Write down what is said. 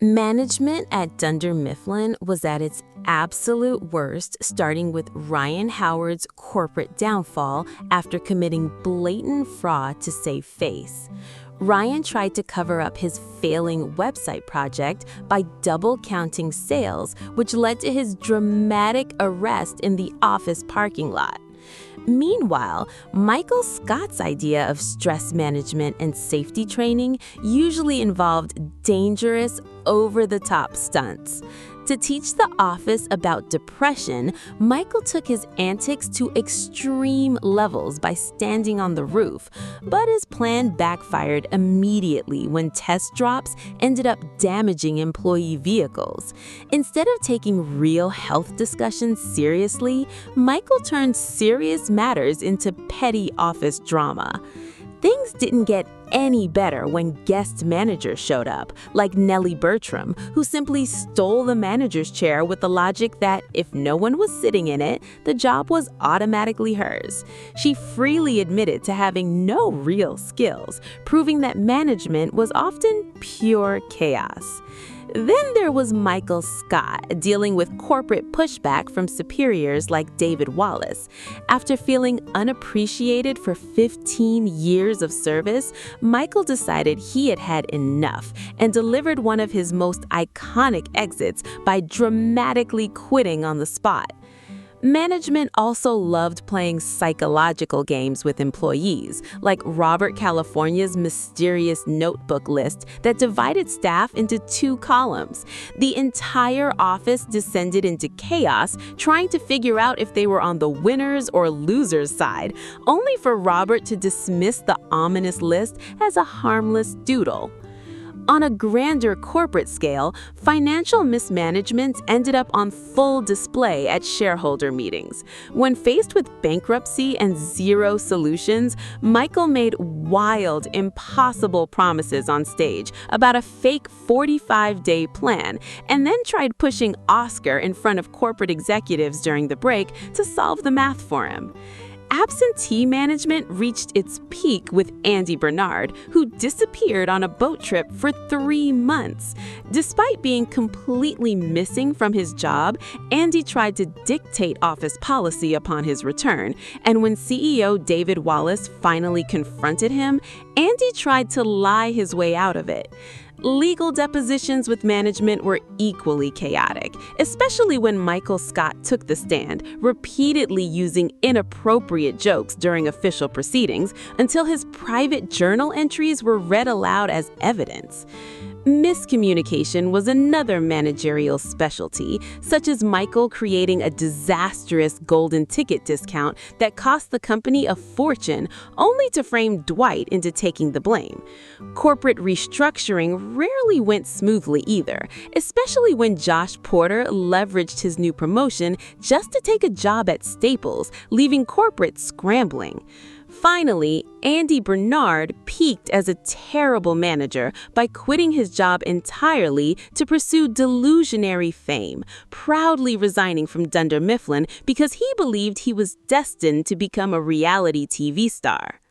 Management at Dunder Mifflin was at its absolute worst, starting with Ryan Howard's corporate downfall after committing blatant fraud to save face. Ryan tried to cover up his failing website project by double counting sales, which led to his dramatic arrest in the office parking lot. Meanwhile, Michael Scott's idea of stress management and safety training usually involved dangerous, over-the-top stunts. To teach the office about depression, Michael took his antics to extreme levels by standing on the roof, but his plan backfired immediately when test drops ended up damaging employee vehicles. Instead of taking real health discussions seriously, Michael turned serious matters into petty office drama. Things didn't get any better when guest managers showed up, like Nellie Bertram, who simply stole the manager's chair with the logic that if no one was sitting in it, the job was automatically hers. She freely admitted to having no real skills, proving that management was often pure chaos. Then there was Michael Scott, dealing with corporate pushback from superiors like David Wallace. After feeling unappreciated for 15 years of service, Michael decided he had had enough and delivered one of his most iconic exits by dramatically quitting on the spot. Management also loved playing psychological games with employees, like Robert California's mysterious notebook list that divided staff into two columns. The entire office descended into chaos, trying to figure out if they were on the winners' or losers' side, only for Robert to dismiss the ominous list as a harmless doodle. On a grander corporate scale, financial mismanagement ended up on full display at shareholder meetings. When faced with bankruptcy and zero solutions, Michael made wild, impossible promises on stage about a fake 45-day plan, and then tried pushing Oscar in front of corporate executives during the break to solve the math for him. Absentee management reached its peak with Andy Bernard, who disappeared on a boat trip for 3 months. Despite being completely missing from his job, Andy tried to dictate office policy upon his return, and when CEO David Wallace finally confronted him, Andy tried to lie his way out of it. Legal depositions with management were equally chaotic, especially when Michael Scott took the stand, repeatedly using inappropriate jokes during official proceedings until his private journal entries were read aloud as evidence. Miscommunication was another managerial specialty, such as Michael creating a disastrous golden ticket discount that cost the company a fortune, only to frame Dwight into taking the blame. Corporate restructuring rarely went smoothly either, especially when Josh Porter leveraged his new promotion just to take a job at Staples, leaving corporate scrambling. Finally, Andy Bernard peaked as a terrible manager by quitting his job entirely to pursue delusionary fame, proudly resigning from Dunder Mifflin because he believed he was destined to become a reality TV star.